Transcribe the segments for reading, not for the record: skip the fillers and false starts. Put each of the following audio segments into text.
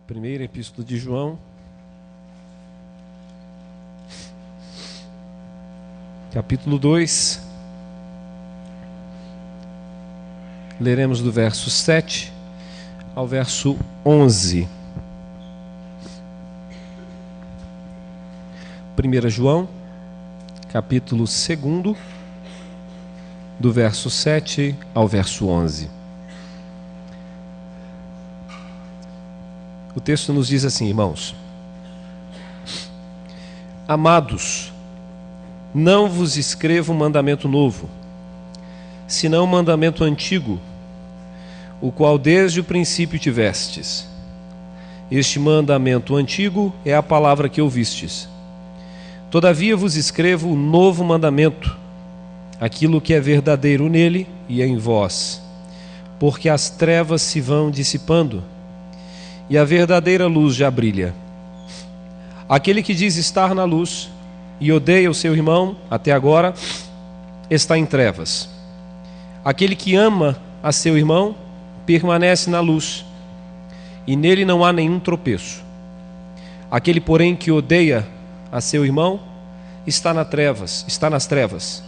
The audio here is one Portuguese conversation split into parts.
Primeira Epístola de João, capítulo 2, leremos do verso 7 ao verso 11. 1 João, capítulo 2, do verso 7 ao verso 11. O texto nos diz assim, irmãos: Amados, não vos escrevo um mandamento novo, senão um mandamento antigo, o qual desde o princípio tivestes. Este mandamento antigo é a palavra que ouvistes. Todavia vos escrevo um novo mandamento, aquilo que é verdadeiro nele e em vós, porque as trevas se vão dissipando e a verdadeira luz já brilha. Aquele que diz estar na luz e odeia o seu irmão até agora está em trevas. Aquele que ama a seu irmão permanece na luz e nele não há nenhum tropeço. Aquele, porém, que odeia a seu irmão está nas trevas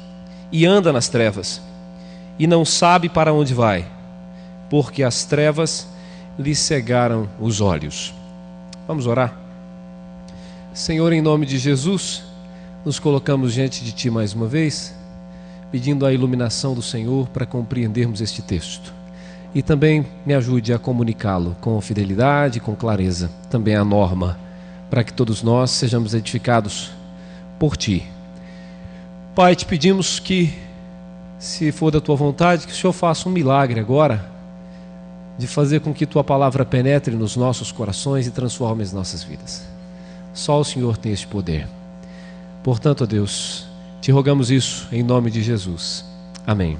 e anda nas trevas e não sabe para onde vai, porque as trevas lhe cegaram os olhos. Vamos orar? Senhor, em nome de Jesus, nos colocamos diante de Ti mais uma vez, pedindo a iluminação do Senhor para compreendermos este texto. E também me ajude a comunicá-lo com fidelidade, com clareza, também a norma, para que todos nós sejamos edificados por Ti. Pai, te pedimos que, se for da Tua vontade, que o Senhor faça um milagre agora, de fazer com que Tua palavra penetre nos nossos corações e transforme as nossas vidas. Só o Senhor tem este poder. Portanto, ó Deus, te rogamos isso em nome de Jesus. Amém.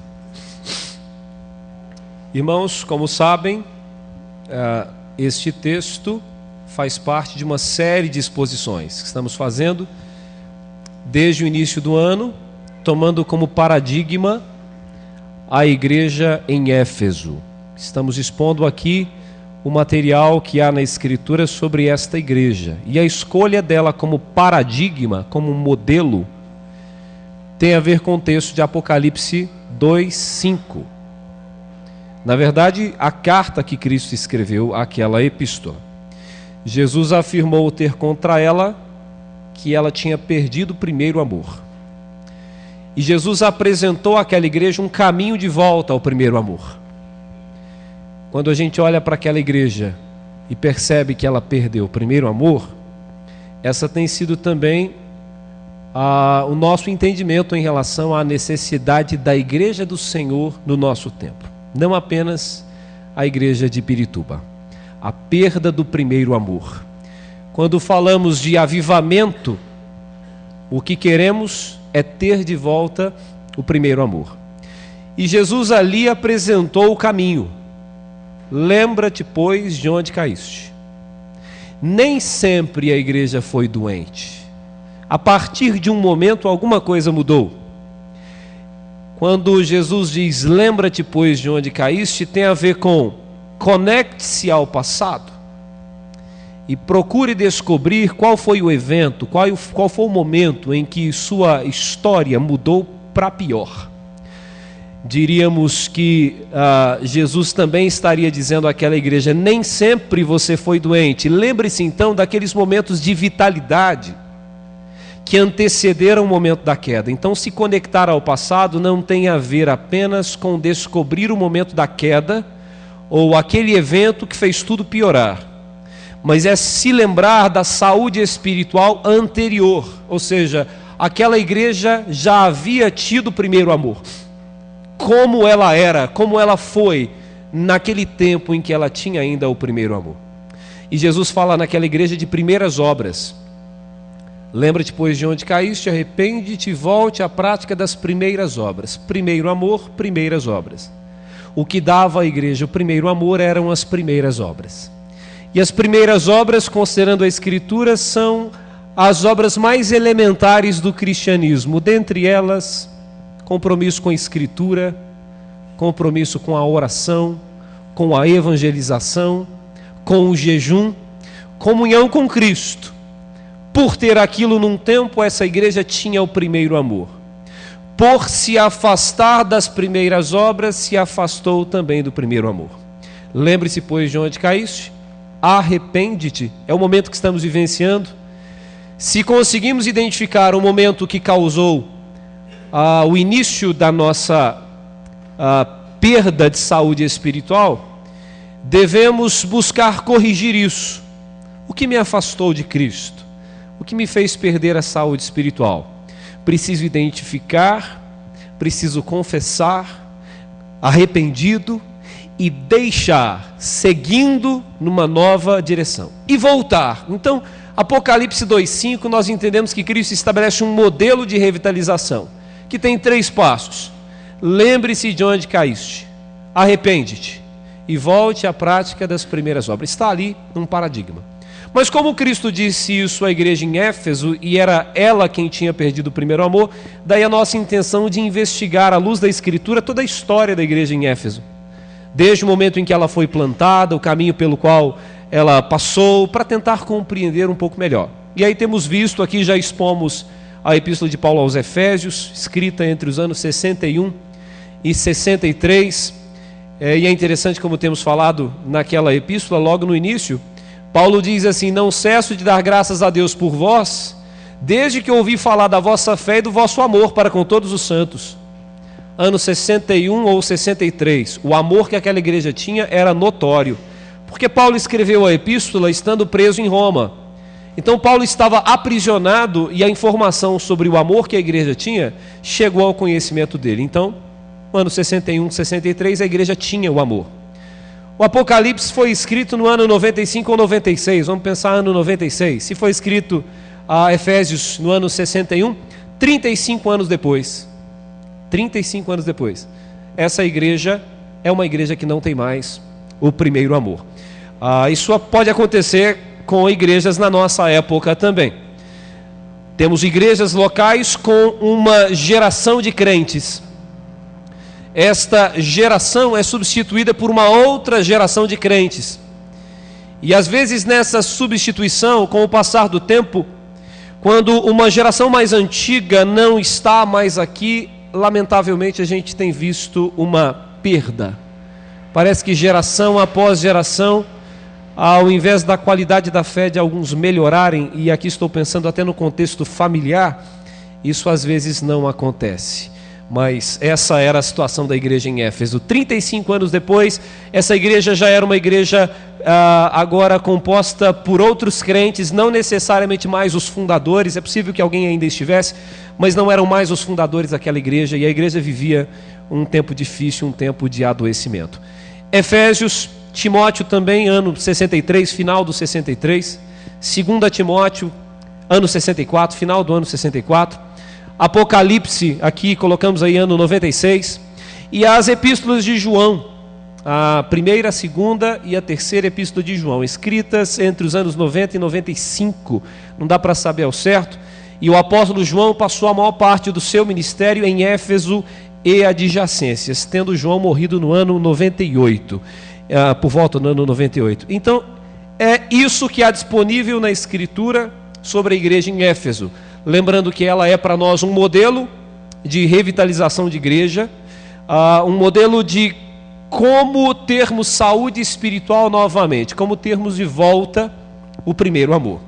Irmãos, como sabem, este texto faz parte de uma série de exposições que estamos fazendo desde o início do ano, tomando como paradigma a igreja em Éfeso. Estamos expondo aqui o material que há na Escritura sobre esta igreja. E a escolha dela como paradigma, como modelo, tem a ver com o texto de Apocalipse 2:5. Na verdade, a carta que Cristo escreveu àquela epístola. Jesus afirmou ter contra ela que ela tinha perdido o primeiro amor. E Jesus apresentou àquela igreja um caminho de volta ao primeiro amor. Quando a gente olha para aquela igreja e percebe que ela perdeu o primeiro amor, essa tem sido também o nosso entendimento em relação à necessidade da igreja do Senhor no nosso tempo. Não apenas a igreja de Pirituba. A perda do primeiro amor. Quando falamos de avivamento, o que queremos é ter de volta o primeiro amor. E Jesus ali apresentou o caminho. Lembra-te, pois, de onde caíste. Nem sempre a igreja foi doente. A partir de um momento, alguma coisa mudou. Quando Jesus diz, lembra-te, pois, de onde caíste, tem a ver com conecte-se ao passado e procure descobrir qual foi o evento, qual foi o momento em que sua história mudou para pior. Diríamos que Jesus também estaria dizendo àquela igreja, nem sempre você foi doente. Lembre-se então daqueles momentos de vitalidade que antecederam o momento da queda. Então, se conectar ao passado não tem a ver apenas com descobrir o momento da queda ou aquele evento que fez tudo piorar, mas é se lembrar da saúde espiritual anterior, ou seja, aquela igreja já havia tido o primeiro amor. Como ela era, como ela foi naquele tempo em que ela tinha ainda o primeiro amor. E Jesus fala naquela igreja de primeiras obras. Lembra-te, pois, de onde caíste, arrepende-te e volte à prática das primeiras obras. Primeiro amor, primeiras obras. O que dava à igreja o primeiro amor eram as primeiras obras. E as primeiras obras, considerando a Escritura, são as obras mais elementares do cristianismo. Dentre elas, compromisso com a Escritura, compromisso com a oração, com a evangelização, com o jejum. comunhão com Cristo. Por ter aquilo num tempo, essa igreja tinha o primeiro amor. Por se afastar das primeiras obras, se afastou também do primeiro amor. Lembre-se, pois, de onde caíste, arrepende-te. É o momento que estamos vivenciando. Se conseguimos identificar o momento que causou o início da nossa perda de saúde espiritual, devemos buscar corrigir isso. O que me afastou de Cristo? O que me fez perder a saúde espiritual? Preciso identificar, preciso confessar, arrependido, e deixar, seguindo numa nova direção. E voltar. Então, Apocalipse 2,5, nós entendemos que Cristo estabelece um modelo de revitalização, que tem 3 passos. Lembre-se de onde caíste, arrepende-te, e volte à prática das primeiras obras. Está ali num paradigma. Mas como Cristo disse isso à igreja em Éfeso, e era ela quem tinha perdido o primeiro amor, daí a nossa intenção de investigar, à luz da Escritura, toda a história da igreja em Éfeso. Desde o momento em que ela foi plantada, o caminho pelo qual ela passou, para tentar compreender um pouco melhor. E aí temos visto, aqui já expomos a Epístola de Paulo aos Efésios, escrita entre os anos 61 e 63, e é interessante como temos falado naquela epístola, logo no início, Paulo diz assim: não cesso de dar graças a Deus por vós, desde que ouvi falar da vossa fé e do vosso amor para com todos os santos. Ano 61 ou 63, o amor que aquela igreja tinha era notório, porque Paulo escreveu a epístola estando preso em Roma. Então Paulo estava aprisionado e a informação sobre o amor que a igreja tinha chegou ao conhecimento dele. Então, no ano 61, 63, a igreja tinha o amor. O Apocalipse foi escrito no ano 95 ou 96, vamos pensar ano 96. Se foi escrito a Efésios no ano 61, 35 anos depois. 35 anos depois, essa igreja é uma igreja que não tem mais o primeiro amor. Isso pode acontecer com igrejas na nossa época também. Temos igrejas locais com uma geração de crentes. Esta geração é substituída por uma outra geração de crentes. E às vezes nessa substituição, com o passar do tempo, quando uma geração mais antiga não está mais aqui, lamentavelmente a gente tem visto uma perda. Parece que geração após geração, ao invés da qualidade da fé de alguns melhorarem, e aqui estou pensando até no contexto familiar, isso às vezes não acontece. Mas essa era a situação da igreja em Éfeso. 35 anos depois, essa igreja já era uma igreja agora composta por outros crentes, não necessariamente mais os fundadores. É possível que alguém ainda estivesse, mas não eram mais os fundadores daquela igreja, e a igreja vivia um tempo difícil, um tempo de adoecimento. Efésios, Timóteo também, ano 63, final do 63. 2 Timóteo, ano 64, final do ano 64. Apocalipse, aqui colocamos aí ano 96, e as epístolas de João, a primeira, a segunda e a terceira epístola de João, escritas entre os anos 90 e 95, não dá para saber ao certo, e o apóstolo João passou a maior parte do seu ministério em Éfeso e adjacências, tendo João morrido no ano 98, por volta do ano 98. Então, é isso que há disponível na Escritura sobre a igreja em Éfeso. Lembrando que ela é para nós um modelo de revitalização de igreja, um modelo de como termos saúde espiritual novamente, como termos de volta o primeiro amor.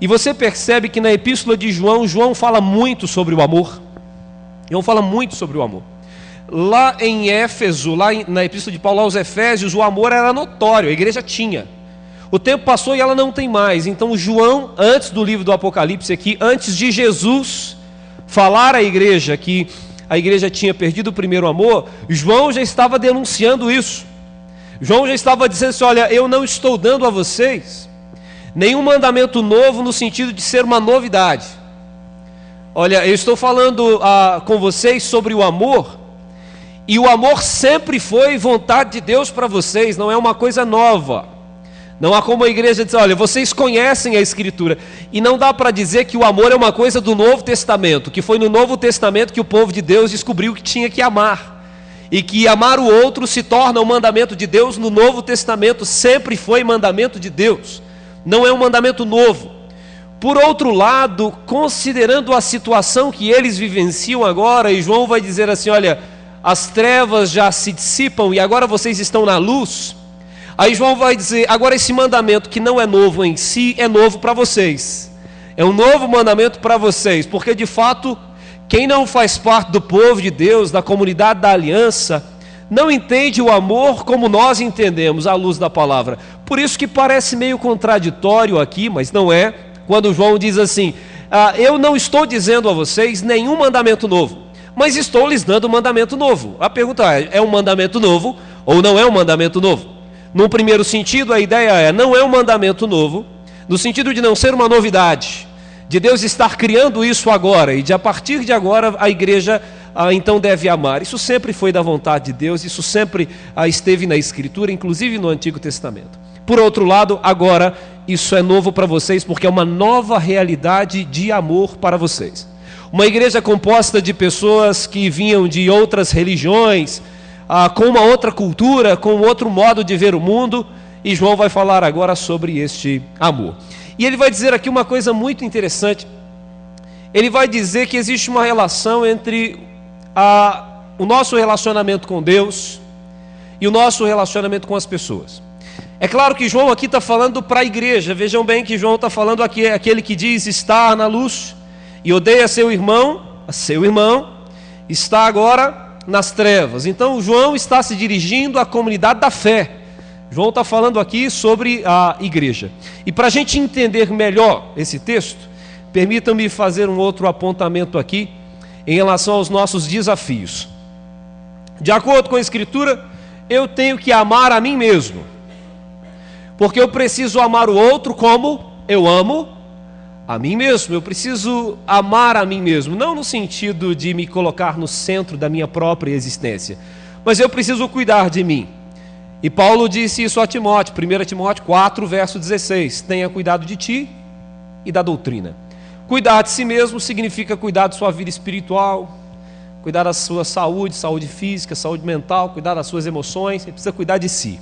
E você percebe que na epístola de João, João fala muito sobre o amor. João fala muito sobre o amor. Lá em Éfeso, lá na epístola de Paulo aos Efésios, o amor era notório, a igreja tinha. O tempo passou e ela não tem mais. Então João, antes do livro do Apocalipse aqui, antes de Jesus falar à igreja que a igreja tinha perdido o primeiro amor, João já estava denunciando isso. João já estava dizendo assim: olha, eu não estou dando a vocês nenhum mandamento novo no sentido de ser uma novidade. Olha, eu estou falando com vocês sobre o amor, e o amor sempre foi vontade de Deus para vocês, não é uma coisa nova. Não há como a igreja dizer: olha, vocês conhecem a Escritura. E não dá para dizer que o amor é uma coisa do Novo Testamento, que foi no Novo Testamento que o povo de Deus descobriu que tinha que amar, e que amar o outro se torna um mandamento de Deus. No Novo Testamento sempre foi mandamento de Deus. não é um mandamento novo. Por outro lado, considerando a situação que eles vivenciam agora, e João vai dizer assim, olha, as trevas já se dissipam e agora vocês estão na luz. Aí João vai dizer, agora esse mandamento que não é novo em si, é novo para vocês. É um novo mandamento para vocês, porque de fato, quem não faz parte do povo de Deus, da comunidade da aliança, não entende o amor como nós entendemos à luz da palavra. Por isso que parece meio contraditório aqui, mas não é, quando João diz assim, eu não estou dizendo a vocês nenhum mandamento novo, mas estou lhes dando um mandamento novo. A pergunta é um mandamento novo ou não é um mandamento novo? Num primeiro sentido, a ideia é, não é um mandamento novo, no sentido de não ser uma novidade, de Deus estar criando isso agora, e de a partir de agora a igreja então deve amar. Isso sempre foi da vontade de Deus, isso sempre esteve na Escritura, inclusive no Antigo Testamento. Por outro lado, agora, isso é novo para vocês, porque é uma nova realidade de amor para vocês. Uma igreja composta de pessoas que vinham de outras religiões, com uma outra cultura, com outro modo de ver o mundo, e João vai falar agora sobre este amor. E ele vai dizer aqui uma coisa muito interessante. Ele vai dizer que existe uma relação entre o nosso relacionamento com Deus e o nosso relacionamento com as pessoas. É claro que João aqui está falando para a igreja. Vejam bem que João está falando aqui, aquele que diz estar na luz e odeia seu irmão está agora nas trevas. Então João está se dirigindo à comunidade da fé. João está falando aqui sobre a igreja. E para a gente entender melhor esse texto, permitam-me fazer um outro apontamento aqui em relação aos nossos desafios. De acordo com a Escritura, eu tenho que amar a mim mesmo, porque eu preciso amar o outro como eu amo a mim mesmo. Eu preciso amar a mim mesmo, não no sentido de me colocar no centro da minha própria existência, mas eu preciso cuidar de mim. E Paulo disse isso a Timóteo, 1 Timóteo 4, verso 16, tenha cuidado de ti e da doutrina. Cuidar de si mesmo significa cuidar da sua vida espiritual, cuidar da sua saúde, saúde física, saúde mental, cuidar das suas emoções. Você precisa cuidar de si.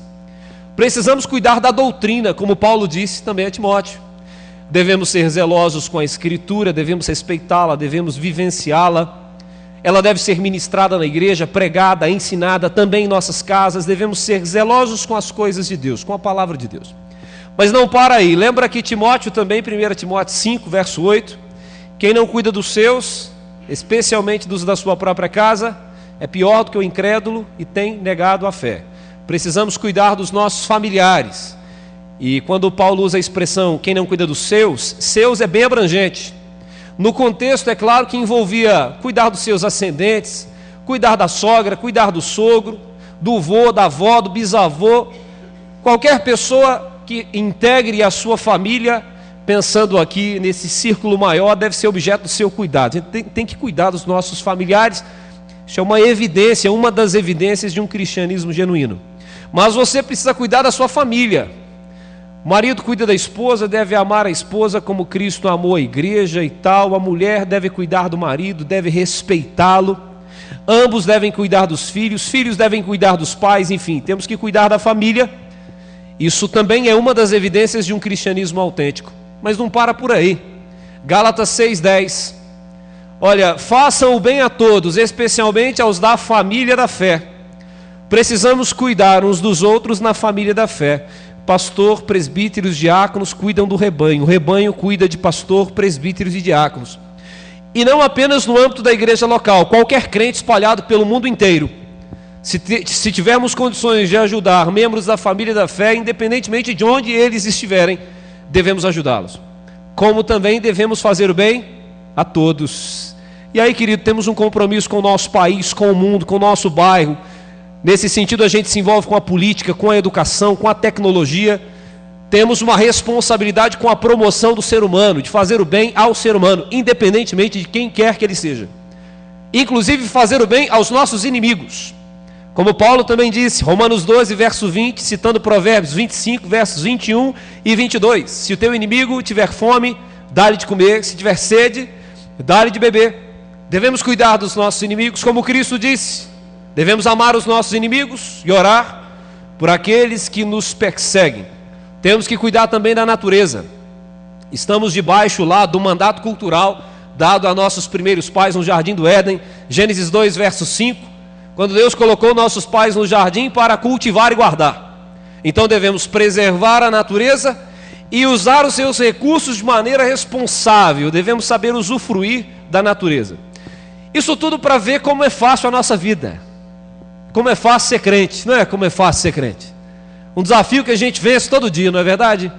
Precisamos cuidar da doutrina, como Paulo disse também a Timóteo. Devemos ser zelosos com a Escritura, devemos respeitá-la, devemos vivenciá-la. Ela deve ser ministrada na igreja, pregada, ensinada também em nossas casas. Devemos ser zelosos com as coisas de Deus, com a palavra de Deus. Mas não para aí, lembra que Timóteo também, 1 Timóteo 5, verso 8, quem não cuida dos seus, especialmente dos da sua própria casa, é pior do que o incrédulo e tem negado a fé. Precisamos cuidar dos nossos familiares. E quando Paulo usa a expressão, quem não cuida dos seus é bem abrangente. No contexto, é claro que envolvia cuidar dos seus ascendentes, cuidar da sogra, cuidar do sogro, do vô, da avó, do bisavô, qualquer pessoa que integre a sua família, pensando aqui nesse círculo maior, deve ser objeto do seu cuidado. A gente tem que cuidar dos nossos familiares. Isso é uma evidência, uma das evidências de um cristianismo genuíno. Mas você precisa cuidar da sua família. O marido cuida da esposa, deve amar a esposa como Cristo amou a igreja e tal. A mulher deve cuidar do marido, deve respeitá-lo. Ambos devem cuidar dos filhos, filhos devem cuidar dos pais, enfim, temos que cuidar da família. Isso também é uma das evidências de um cristianismo autêntico. Mas não para por aí. Gálatas 6,10. Olha, façam o bem a todos, especialmente aos da família da fé. Precisamos cuidar uns dos outros na família da fé. Pastor, presbíteros, diáconos cuidam do rebanho. O rebanho cuida de pastor, presbíteros e diáconos. E não apenas no âmbito da igreja local. Qualquer crente espalhado pelo mundo inteiro. Se tivermos condições de ajudar membros da família da fé, independentemente de onde eles estiverem, devemos ajudá-los. Como também devemos fazer o bem a todos. E aí, querido, temos um compromisso com o nosso país, com o mundo, com o nosso bairro. Nesse sentido, a gente se envolve com a política, com a educação, com a tecnologia. Temos uma responsabilidade com a promoção do ser humano, de fazer o bem ao ser humano, independentemente de quem quer que ele seja. Inclusive fazer o bem aos nossos inimigos. Como Paulo também disse, Romanos 12, verso 20, citando Provérbios 25, versos 21 e 22. Se o teu inimigo tiver fome, dá-lhe de comer. Se tiver sede, dá-lhe de beber. Devemos cuidar dos nossos inimigos, como Cristo disse. Devemos amar os nossos inimigos e orar por aqueles que nos perseguem. Temos que cuidar também da natureza. Estamos debaixo lá do mandato cultural dado a nossos primeiros pais no Jardim do Éden, Gênesis 2, verso 5, quando Deus colocou nossos pais no jardim para cultivar e guardar. Então devemos preservar a natureza e usar os seus recursos de maneira responsável. Devemos saber usufruir da natureza. Isso tudo para ver como é fácil a nossa vida, como é fácil ser crente. Não é como é fácil ser crente? Um desafio que a gente vence todo dia, não é verdade?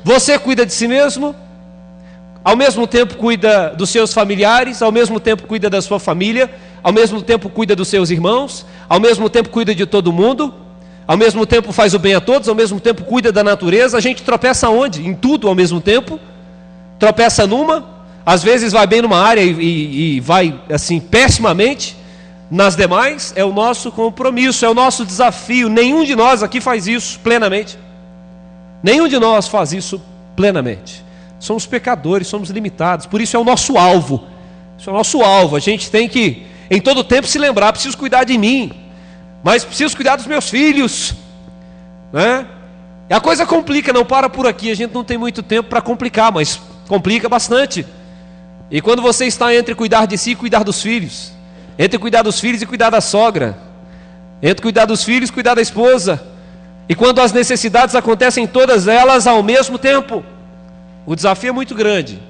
Você cuida de si mesmo, ao mesmo tempo cuida dos seus familiares, ao mesmo tempo cuida da sua família, ao mesmo tempo cuida dos seus irmãos, ao mesmo tempo cuida de todo mundo, ao mesmo tempo faz o bem a todos, ao mesmo tempo cuida da natureza. A gente tropeça onde? Em tudo ao mesmo tempo. Tropeça numa, às vezes vai bem numa área e vai assim pessimamente nas demais. É o nosso compromisso, é o nosso desafio. Nenhum de nós aqui faz isso plenamente. Nenhum de nós faz isso plenamente. Somos pecadores, somos limitados, por isso é o nosso alvo. Isso é o nosso alvo. A gente tem que, em todo tempo, se lembrar: preciso cuidar de mim, mas preciso cuidar dos meus filhos, né? E a coisa complica, não para por aqui. A gente não tem muito tempo para complicar, mas complica bastante. E quando você está entre cuidar de si e cuidar dos filhos, entre cuidar dos filhos e cuidar da sogra, entre cuidar dos filhos e cuidar da esposa, e quando as necessidades acontecem todas elas ao mesmo tempo, o desafio é muito grande,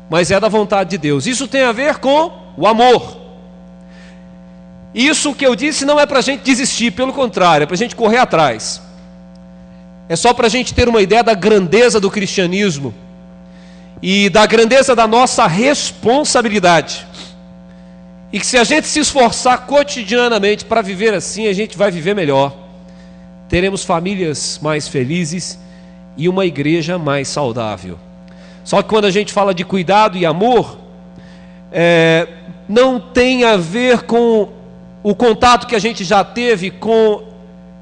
mas é da vontade de Deus. Isso tem a ver com o amor. Isso que eu disse não é para a gente desistir, pelo contrário, é para a gente correr atrás. É só para a gente ter uma ideia da grandeza do cristianismo e da grandeza da nossa responsabilidade. E que se a gente se esforçar cotidianamente para viver assim, a gente vai viver melhor. Teremos famílias mais felizes e uma igreja mais saudável. Só que quando a gente fala de cuidado e amor, não tem a ver com o contato que a gente já teve com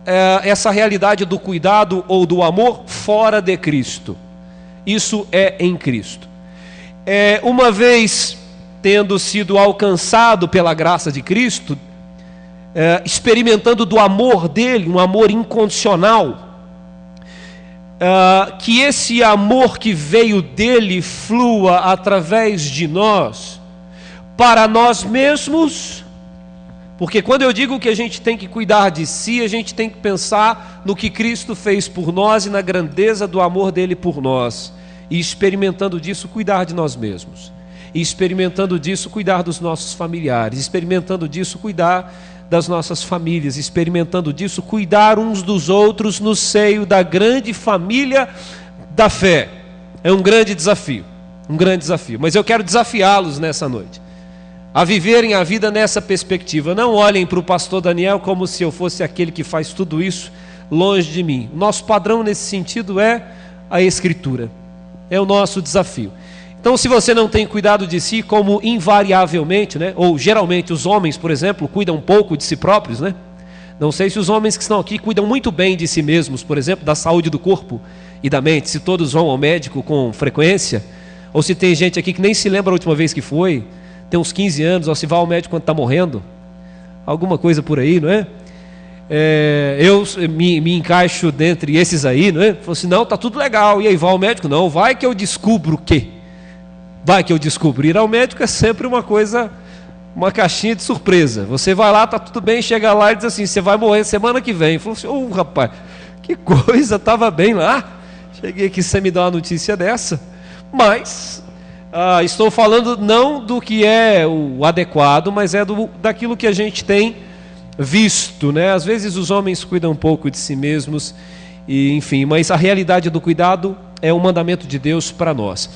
essa realidade do cuidado ou do amor fora de Cristo. Isso é em Cristo. Uma vez tendo sido alcançado pela graça de Cristo, experimentando do amor dele, um amor incondicional, que esse amor que veio dele flua através de nós, para nós mesmos, porque quando eu digo que a gente tem que cuidar de si, a gente tem que pensar no que Cristo fez por nós e na grandeza do amor dele por nós, e experimentando disso, cuidar de nós mesmos, e experimentando disso, cuidar dos nossos familiares, experimentando disso, cuidar das nossas famílias, experimentando disso, cuidar uns dos outros no seio da grande família da fé. É um grande desafio, mas eu quero desafiá-los nessa noite a viverem a vida nessa perspectiva. Não olhem para o pastor Daniel como se eu fosse aquele que faz tudo isso longe de mim. Nosso padrão nesse sentido é a Escritura, é o nosso desafio. Então, se você não tem cuidado de si, como invariavelmente, né, ou geralmente os homens, por exemplo, cuidam um pouco de si próprios, né? Não sei se os homens que estão aqui cuidam muito bem de si mesmos, por exemplo, da saúde do corpo e da mente, se todos vão ao médico com frequência, ou se tem gente aqui que nem se lembra a última vez que foi, tem uns 15 anos, ou se vai ao médico quando está morrendo, alguma coisa por aí, não é? Eu me encaixo dentre esses aí, não é? Falo assim: não, está tudo legal, e aí vai ao médico? Não, vai que eu descubro o quê? Vai que eu descobrir. Ir ao médico é sempre uma coisa, uma caixinha de surpresa. Você vai lá, está tudo bem, chega lá e diz assim: você vai morrer semana que vem. Falou assim: rapaz, que coisa, estava bem lá, cheguei aqui, você me dá uma notícia dessa. Mas estou falando não do que é o adequado, mas daquilo que a gente tem visto, né? Às vezes os homens cuidam um pouco de si mesmos, e, enfim, mas a realidade do cuidado é um mandamento de Deus para nós.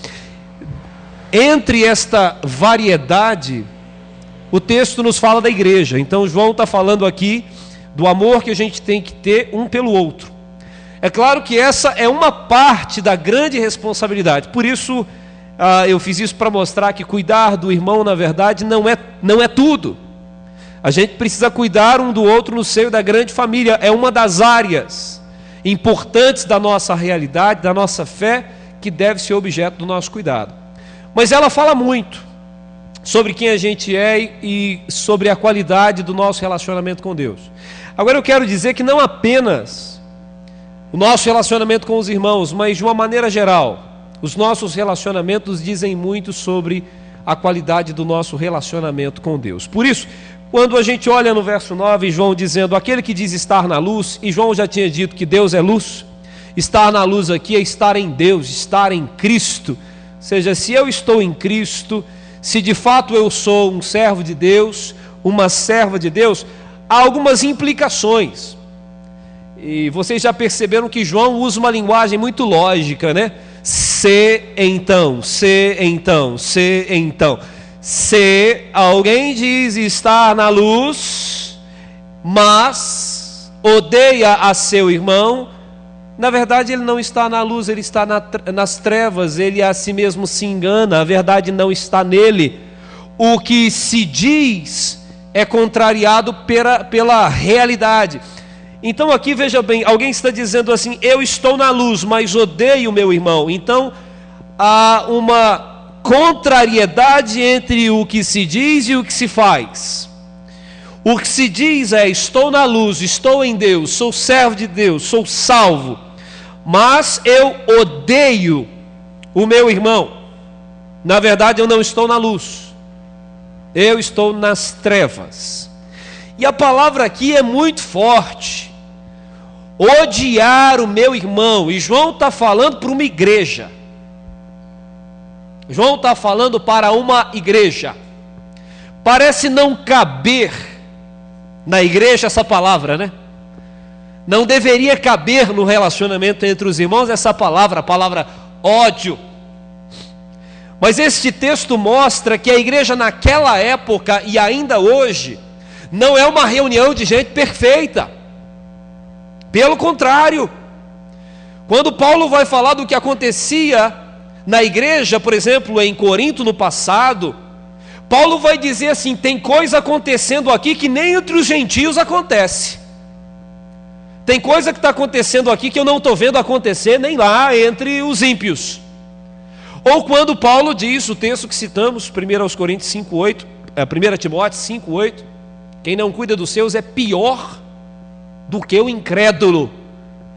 Entre esta variedade, o texto nos fala da igreja. Então João está falando aqui do amor que a gente tem que ter um pelo outro. É claro que essa é uma parte da grande responsabilidade. Por isso eu fiz isso para mostrar que cuidar do irmão, na verdade, não é tudo. A gente precisa cuidar um do outro no seio da grande família. É uma das áreas importantes da nossa realidade, da nossa fé, que deve ser objeto do nosso cuidado. Mas ela fala muito sobre quem a gente é e sobre a qualidade do nosso relacionamento com Deus. Agora eu quero dizer que não apenas o nosso relacionamento com os irmãos, mas de uma maneira geral, os nossos relacionamentos dizem muito sobre a qualidade do nosso relacionamento com Deus. Por isso, quando a gente olha no verso 9, João dizendo, aquele que diz estar na luz, e João já tinha dito que Deus é luz, estar na luz aqui é estar em Deus, estar em Cristo. Ou seja, se eu estou em Cristo, se de fato eu sou um servo de Deus, uma serva de Deus, há algumas implicações. E vocês já perceberam que João usa uma linguagem muito lógica, né? Se então, se então, se então. Se alguém diz estar na luz, mas odeia a seu irmão, na verdade ele não está na luz, ele está nas trevas, ele a si mesmo se engana, a verdade não está nele. O que se diz é contrariado pela realidade. Então aqui veja bem, alguém está dizendo assim, eu estou na luz, mas odeio o meu irmão. Então há uma contrariedade entre o que se diz e o que se faz. O que se diz é, estou na luz, estou em Deus, sou servo de Deus, sou salvo, mas eu odeio o meu irmão. Na verdade eu não estou na luz, eu estou nas trevas. E a palavra aqui é muito forte. Odiar o meu irmão. E João está falando para uma igreja. João está falando para uma igreja. Parece não caber na igreja essa palavra, né? Não deveria caber no relacionamento entre os irmãos essa palavra, a palavra ódio. Mas este texto mostra que a igreja naquela época e ainda hoje não é uma reunião de gente perfeita. Pelo contrário, quando Paulo vai falar do que acontecia na igreja, por exemplo, em Corinto no passado, Paulo vai dizer assim, tem coisa acontecendo aqui que nem entre os gentios acontece. Tem coisa que está acontecendo aqui que eu não estou vendo acontecer nem lá entre os ímpios. Ou quando Paulo diz, o texto que citamos, 1 Coríntios 5:8, 1 Timóteo 5:8, quem não cuida dos seus é pior do que o incrédulo.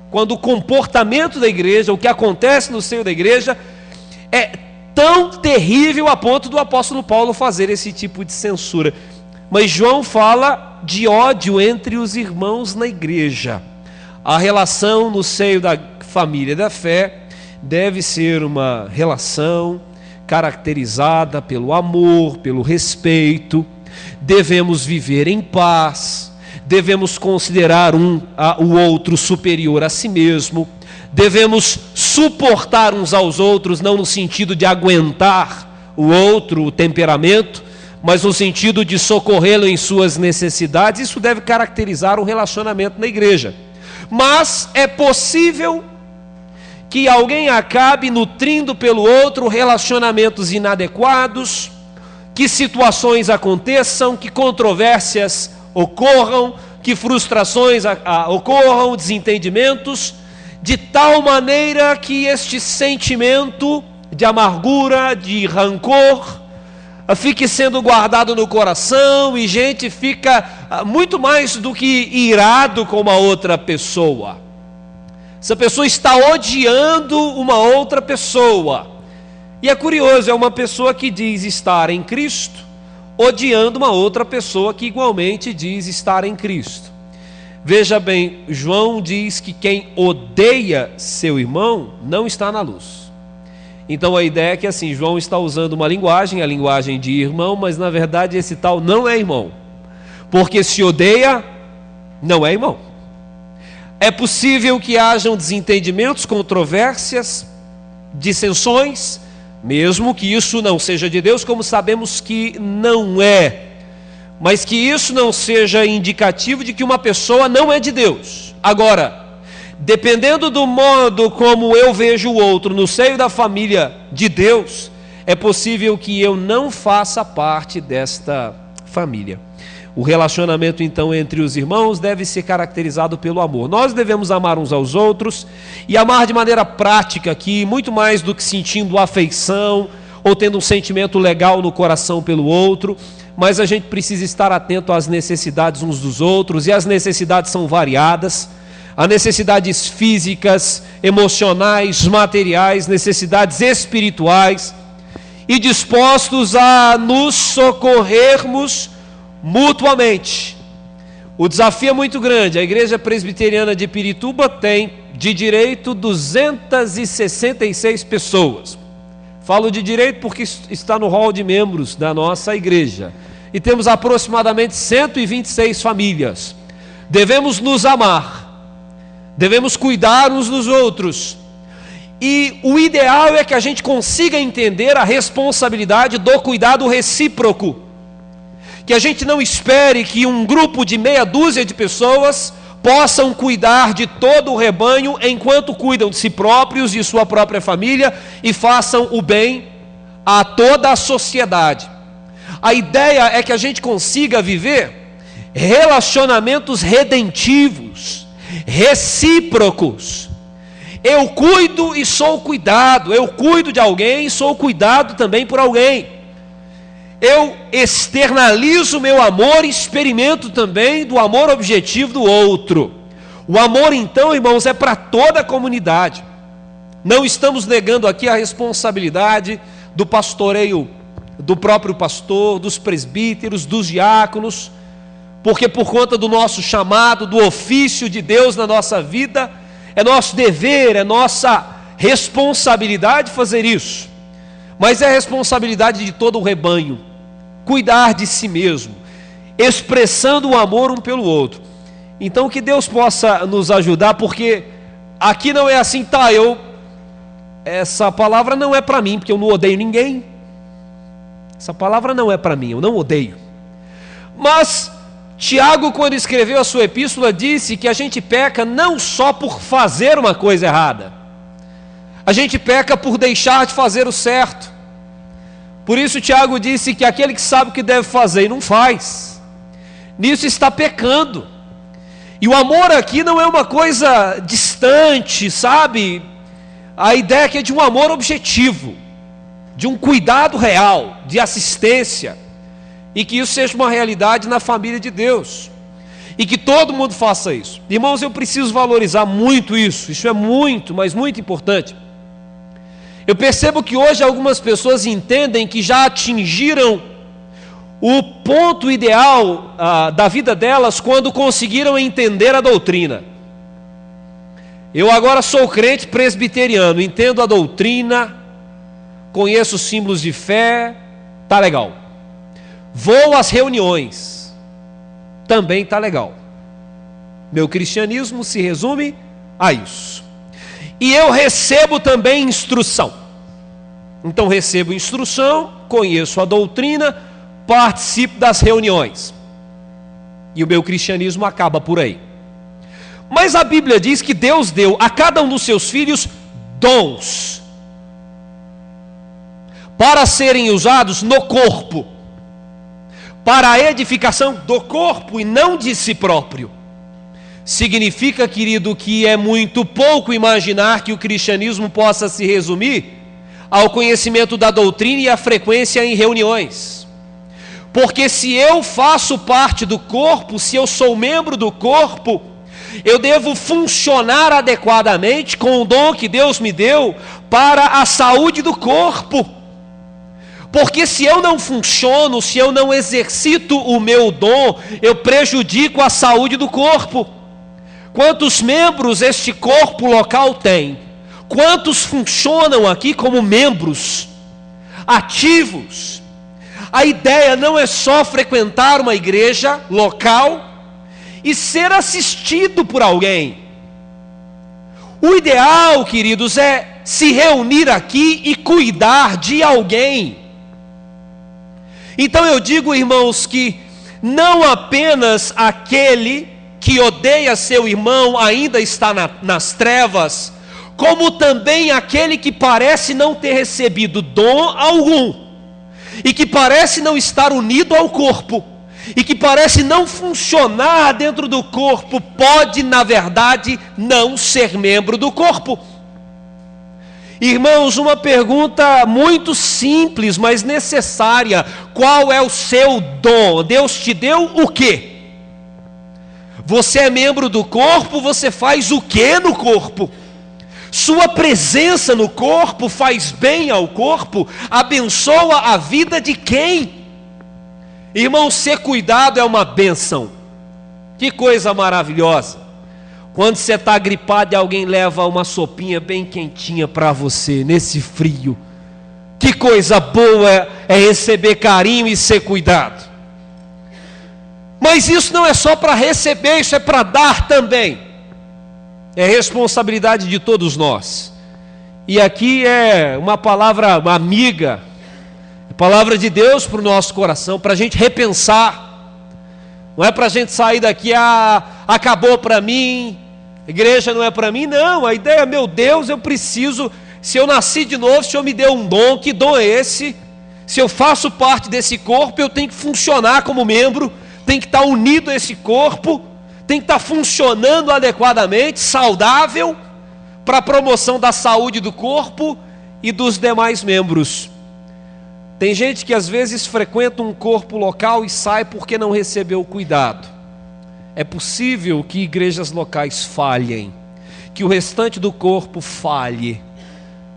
Quando o comportamento da igreja, o que acontece no seio da igreja, é tão terrível a ponto do apóstolo Paulo fazer esse tipo de censura. Mas João fala de ódio entre os irmãos na igreja. A relação no seio da família da fé deve ser uma relação caracterizada pelo amor, pelo respeito. Devemos viver em paz. Devemos considerar o outro superior a si mesmo. Devemos suportar uns aos outros, não no sentido de aguentar o outro, o temperamento, mas no sentido de socorrê-lo em suas necessidades. Isso deve caracterizar o relacionamento na igreja. Mas é possível que alguém acabe nutrindo pelo outro relacionamentos inadequados, que situações aconteçam, que controvérsias ocorram, que frustrações ocorram, desentendimentos, de tal maneira que este sentimento de amargura, de rancor, fique sendo guardado no coração e gente fica muito mais do que irado com uma outra pessoa. Essa pessoa está odiando uma outra pessoa. E é curioso, é uma pessoa que diz estar em Cristo, odiando uma outra pessoa que igualmente diz estar em Cristo. Veja bem, João diz que quem odeia seu irmão não está na luz. Então a ideia é que assim, João está usando uma linguagem, a linguagem de irmão, mas na verdade esse tal não é irmão. Porque se odeia, não é irmão. É possível que hajam desentendimentos, controvérsias, dissensões, mesmo que isso não seja de Deus, como sabemos que não é, mas que isso não seja indicativo de que uma pessoa não é de Deus. Agora, dependendo do modo como eu vejo o outro no seio da família de Deus, é possível que eu não faça parte desta família. O relacionamento então entre os irmãos deve ser caracterizado pelo amor. Nós devemos amar uns aos outros e amar de maneira prática aqui, muito mais do que sentindo afeição ou tendo um sentimento legal no coração pelo outro, mas a gente precisa estar atento às necessidades uns dos outros, e as necessidades são variadas. Há necessidades físicas, emocionais, materiais, necessidades espirituais, e dispostos a nos socorrermos mutuamente. O desafio é muito grande. A Igreja Presbiteriana de Pirituba tem, de direito, 266 pessoas. Falo de direito porque está no hall de membros da nossa igreja. E temos aproximadamente 126 famílias. Devemos nos amar, devemos cuidar uns dos outros. E o ideal é que a gente consiga entender a responsabilidade do cuidado recíproco. Que a gente não espere que um grupo de meia dúzia de pessoas possam cuidar de todo o rebanho enquanto cuidam de si próprios, de sua própria família, e façam o bem a toda a sociedade. A ideia é que a gente consiga viver relacionamentos redentivos, recíprocos. Eu cuido e sou cuidado, eu cuido de alguém e sou cuidado também por alguém. Eu externalizo meu amor e experimento também do amor objetivo do outro. O amor, então, irmãos, é para toda a comunidade. Não estamos negando aqui a responsabilidade do pastoreio, do próprio pastor, dos presbíteros, dos diáconos, porque por conta do nosso chamado, do ofício de Deus na nossa vida, é nosso dever, é nossa responsabilidade fazer isso. Mas é a responsabilidade de todo o rebanho, cuidar de si mesmo, expressando o amor um pelo outro. Então que Deus possa nos ajudar, porque aqui não é assim, essa palavra não é para mim, porque eu não odeio ninguém. Essa palavra não é para mim, eu não odeio. Mas Tiago, quando escreveu a sua epístola, disse que a gente peca não só por fazer uma coisa errada, a gente peca por deixar de fazer o certo. Por isso Tiago disse que aquele que sabe o que deve fazer e não faz, nisso está pecando. E o amor aqui não é uma coisa distante, sabe? A ideia aqui é de um amor objetivo, de um cuidado real, de assistência, e que isso seja uma realidade na família de Deus, e que todo mundo faça isso. Irmãos, eu preciso valorizar muito isso é muito, mas muito importante. Eu percebo que hoje algumas pessoas entendem que já atingiram o ponto ideal da vida delas quando conseguiram entender a doutrina. Eu agora sou crente presbiteriano, entendo a doutrina, conheço os símbolos de fé, tá legal. Vou às reuniões, também tá legal. Meu cristianismo se resume a isso. E eu recebo também instrução. Então recebo instrução, conheço a doutrina, participo das reuniões. E o meu cristianismo acaba por aí. Mas a Bíblia diz que Deus deu a cada um dos seus filhos dons para serem usados no corpo, para a edificação do corpo e não de si próprio. Significa, querido, que é muito pouco imaginar que o cristianismo possa se resumir ao conhecimento da doutrina e à frequência em reuniões. Porque se eu faço parte do corpo, se eu sou membro do corpo, eu devo funcionar adequadamente com o dom que Deus me deu para a saúde do corpo. Porque se eu não funciono, se eu não exercito o meu dom, eu prejudico a saúde do corpo. Quantos membros este corpo local tem? Quantos funcionam aqui como membros ativos? A ideia não é só frequentar uma igreja local e ser assistido por alguém. O ideal, queridos, é se reunir aqui e cuidar de alguém. Então eu digo, irmãos, que não apenas aquele que odeia seu irmão ainda está nas trevas, como também aquele que parece não ter recebido dom algum, e que parece não estar unido ao corpo, e que parece não funcionar dentro do corpo, pode, na verdade, não ser membro do corpo. Irmãos, uma pergunta muito simples, mas necessária: qual é o seu dom? Deus te deu o quê? Você é membro do corpo, você faz o que no corpo? Sua presença no corpo faz bem ao corpo? Abençoa a vida de quem? Irmão, ser cuidado é uma bênção. Que coisa maravilhosa. Quando você está gripado e alguém leva uma sopinha bem quentinha para você, nesse frio. Que coisa boa é receber carinho e ser cuidado. Mas isso não é só para receber, isso é para dar também. É responsabilidade de todos nós. E aqui é uma palavra amiga, palavra de Deus para o nosso coração, para a gente repensar. Não é para a gente sair daqui, acabou para mim, igreja não é para mim. Não, a ideia é, meu Deus, eu preciso, se eu nasci de novo, o Senhor me deu um dom, que dom é esse? Se eu faço parte desse corpo, eu tenho que funcionar como membro, tem que estar unido a esse corpo, tem que estar funcionando adequadamente, saudável, para a promoção da saúde do corpo e dos demais membros. Tem gente que às vezes frequenta um corpo local e sai porque não recebeu o cuidado. É possível que igrejas locais falhem, que o restante do corpo falhe,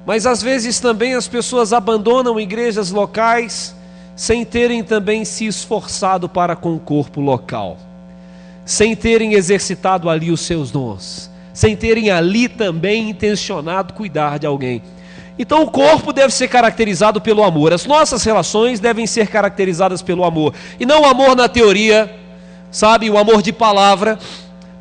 mas às vezes também as pessoas abandonam igrejas locais sem terem também se esforçado para com o corpo local, sem terem exercitado ali os seus dons, sem terem ali também intencionado cuidar de alguém. Então o corpo deve ser caracterizado pelo amor, as nossas relações devem ser caracterizadas pelo amor, e não o amor na teoria, sabe, o amor de palavra,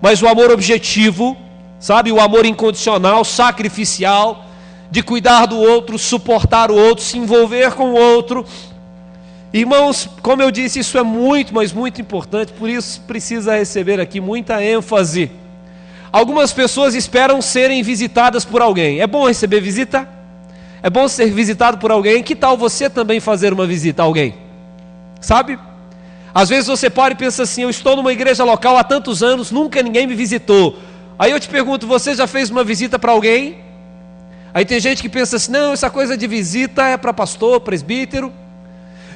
mas o amor objetivo, sabe, o amor incondicional, sacrificial, de cuidar do outro, suportar o outro, se envolver com o outro. Irmãos, como eu disse, isso é muito, mas muito importante, por isso precisa receber aqui muita ênfase. Algumas pessoas esperam serem visitadas por alguém. É bom receber visita? É bom ser visitado por alguém? Que tal você também fazer uma visita a alguém? Sabe? Às vezes você para e pensa assim, eu estou numa igreja local há tantos anos, nunca ninguém me visitou. Aí eu te pergunto, você já fez uma visita para alguém? Aí tem gente que pensa assim, não, essa coisa de visita é para pastor, presbítero.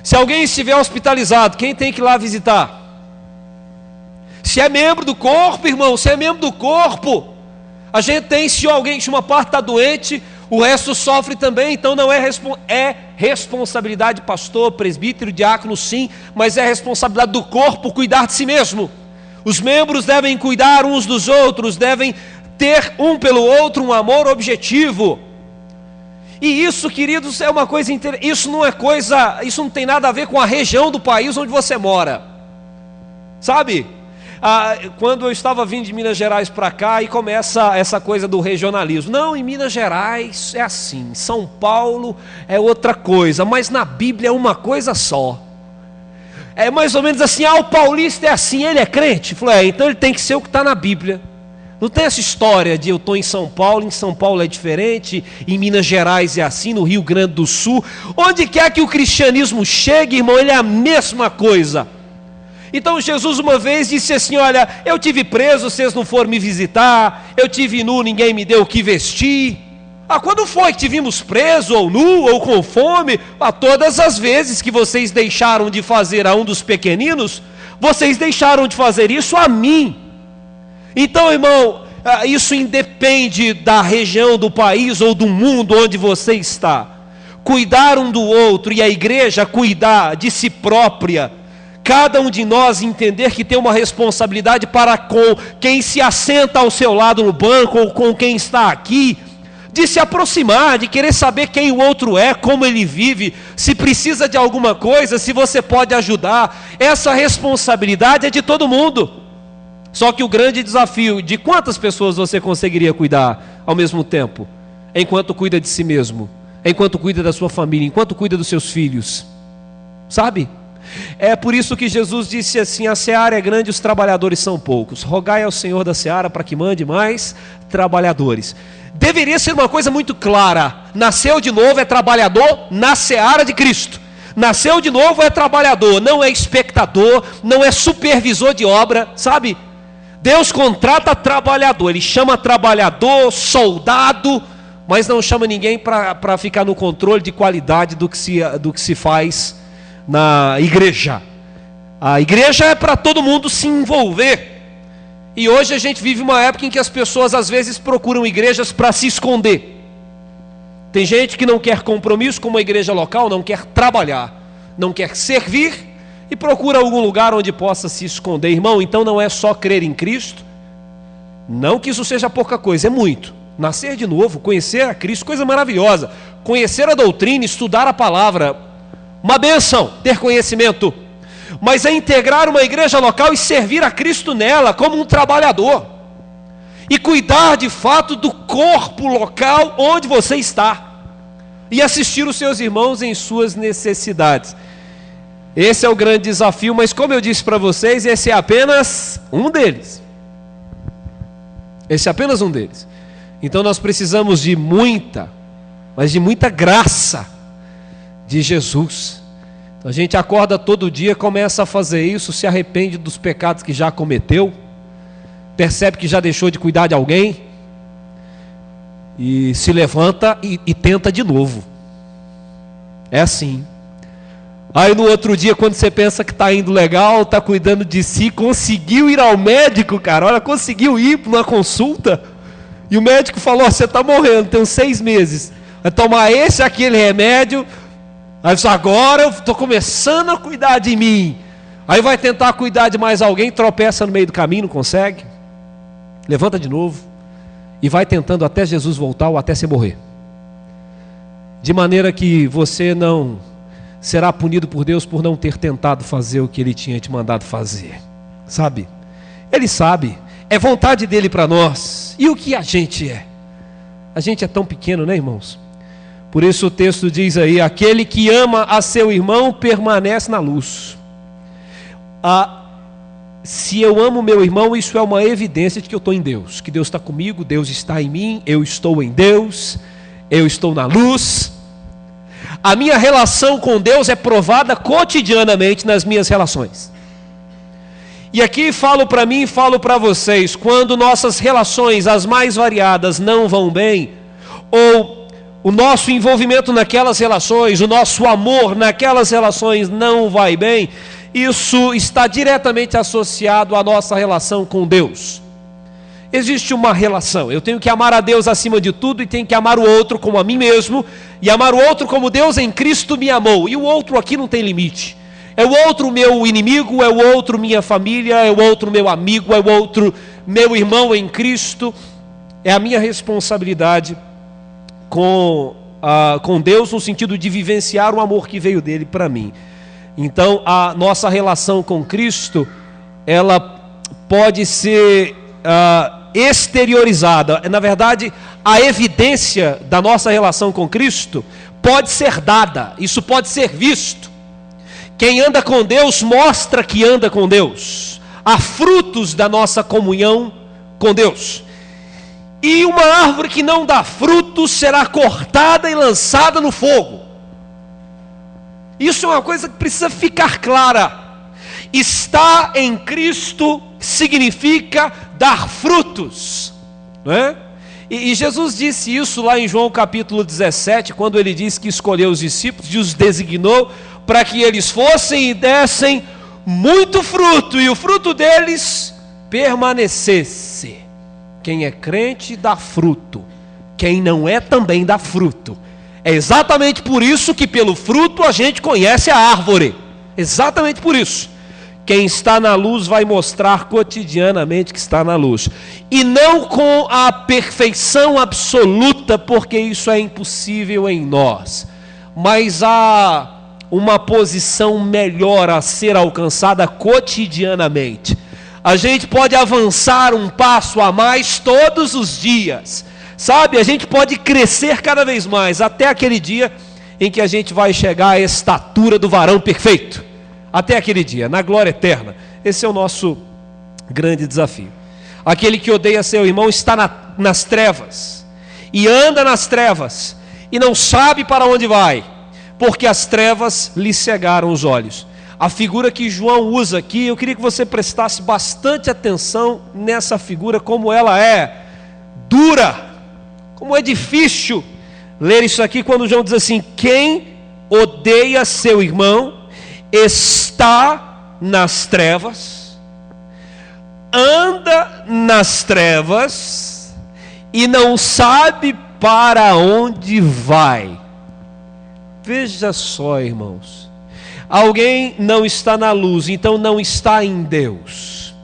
Se alguém estiver hospitalizado, quem tem que ir lá visitar? Se é membro do corpo, irmão, se é membro do corpo, a gente tem, se uma parte está doente, o resto sofre também. Então não é responsabilidade de pastor, presbítero, diácono, sim, mas é responsabilidade do corpo cuidar de si mesmo. Os membros devem cuidar uns dos outros, devem ter um pelo outro um amor objetivo. E isso, queridos, é uma coisa interessante. Isso não tem nada a ver com a região do país onde você mora, sabe? Quando eu estava vindo de Minas Gerais para cá, e começa essa coisa do regionalismo. Não, em Minas Gerais é assim, São Paulo é outra coisa, mas na Bíblia é uma coisa só. É mais ou menos assim, o paulista é assim, ele é crente? Falei, então ele tem que ser o que está na Bíblia. Não tem essa história de eu estou em São Paulo é diferente, em Minas Gerais é assim, no Rio Grande do Sul. Onde quer que o cristianismo chegue, irmão, ele é a mesma coisa. Então Jesus uma vez disse assim, olha, eu tive preso, vocês não foram me visitar, eu tive nu, ninguém me deu o que vestir. Quando foi que te vimos preso, ou nu, ou com fome? Todas as vezes que vocês deixaram de fazer a um dos pequeninos, vocês deixaram de fazer isso a mim. Então, irmão, isso independe da região do país ou do mundo onde você está. Cuidar um do outro, e a igreja cuidar de si própria. Cada um de nós entender que tem uma responsabilidade para com quem se assenta ao seu lado no banco, ou com quem está aqui, de se aproximar, de querer saber quem o outro é, como ele vive, se precisa de alguma coisa, se você pode ajudar. Essa responsabilidade é de todo mundo. Só que o grande desafio, de quantas pessoas você conseguiria cuidar ao mesmo tempo? Enquanto cuida de si mesmo, enquanto cuida da sua família, enquanto cuida dos seus filhos, sabe? É por isso que Jesus disse assim, a seara é grande, os trabalhadores são poucos. Rogai ao Senhor da seara para que mande mais trabalhadores. Deveria ser uma coisa muito clara, nasceu de novo é trabalhador na seara de Cristo. Nasceu de novo é trabalhador, não é espectador, não é supervisor de obra, sabe? Deus contrata trabalhador, Ele chama trabalhador, soldado, mas não chama ninguém para ficar no controle de qualidade do que se faz na igreja. A igreja é para todo mundo se envolver. E hoje a gente vive uma época em que as pessoas às vezes procuram igrejas para se esconder. Tem gente que não quer compromisso com uma igreja local, não quer trabalhar, não quer servir e procura algum lugar onde possa se esconder. Irmão, então não é só crer em Cristo, não que isso seja pouca coisa, é muito. Nascer de novo, conhecer a Cristo, coisa maravilhosa. Conhecer a doutrina, estudar a palavra, uma bênção, ter conhecimento. Mas é integrar uma igreja local e servir a Cristo nela como um trabalhador. E cuidar de fato do corpo local onde você está. E assistir os seus irmãos em suas necessidades. Esse é o grande desafio, mas como eu disse para vocês, esse é apenas um deles. Esse é apenas um deles. Então nós precisamos de muita, mas de muita graça de Jesus. Então a gente acorda todo dia, começa a fazer isso, se arrepende dos pecados que já cometeu, percebe que já deixou de cuidar de alguém, e se levanta e tenta de novo. É assim. Aí no outro dia, quando você pensa que está indo legal, está cuidando de si, conseguiu ir ao médico, cara, olha, conseguiu ir para uma consulta, e o médico falou, você está morrendo, tem uns 6 meses, vai tomar esse, aquele remédio, aí você, agora eu estou começando a cuidar de mim, aí vai tentar cuidar de mais alguém, tropeça no meio do caminho, não consegue, levanta de novo, e vai tentando até Jesus voltar ou até você morrer, de maneira que você não será punido por Deus por não ter tentado fazer o que Ele tinha te mandado fazer, sabe? Ele sabe, é vontade dEle para nós, e o que a gente é? A gente é tão pequeno, né, irmãos? Por isso o texto diz aí, aquele que ama a seu irmão permanece na luz. Se eu amo meu irmão, isso é uma evidência de que eu estou em Deus, que Deus está comigo, Deus está em mim, eu estou em Deus, eu estou na luz. A minha relação com Deus é provada cotidianamente nas minhas relações. E aqui falo para mim e falo para vocês, quando nossas relações, as mais variadas, não vão bem, ou o nosso envolvimento naquelas relações, o nosso amor naquelas relações não vai bem, isso está diretamente associado à nossa relação com Deus. Existe uma relação, eu tenho que amar a Deus acima de tudo e tenho que amar o outro como a mim mesmo, e amar o outro como Deus em Cristo me amou, e o outro aqui não tem limite, é o outro meu inimigo, é o outro minha família, é o outro meu amigo, é o outro meu irmão em Cristo, é a minha responsabilidade com Deus no sentido de vivenciar o amor que veio dele para mim. Então a nossa relação com Cristo, ela pode ser exteriorizada, na verdade a evidência da nossa relação com Cristo pode ser dada, isso pode ser visto. Quem anda com Deus mostra que anda com Deus, há frutos da nossa comunhão com Deus. E uma árvore que não dá frutos será cortada e lançada no fogo. Isso é uma coisa que precisa ficar clara. Estar em Cristo significa dar frutos, não é? E Jesus disse isso lá em João capítulo 17, quando ele disse que escolheu os discípulos e os designou para que eles fossem e dessem muito fruto, e o fruto deles permanecesse. Quem é crente dá fruto, quem não é também dá fruto. É exatamente por isso que pelo fruto a gente conhece a árvore, exatamente por isso. Quem está na luz vai mostrar cotidianamente que está na luz, e não com a perfeição absoluta, porque isso é impossível em nós, mas há uma posição melhor a ser alcançada cotidianamente. A gente pode avançar um passo a mais todos os dias, sabe? A gente pode crescer cada vez mais, até aquele dia em que a gente vai chegar à estatura do varão perfeito. Até aquele dia, na glória eterna. Esse é o nosso grande desafio. Aquele que odeia seu irmão está nas trevas, e anda nas trevas, e não sabe para onde vai, porque as trevas lhe cegaram os olhos. A figura que João usa aqui, eu queria que você prestasse bastante atenção nessa figura, como ela é dura, como é difícil ler isso aqui, quando João diz assim: quem odeia seu irmão está nas trevas. anda nas trevas e não sabe para onde vai. Veja só, irmãos. Alguém não está na luz, então não está em Deus.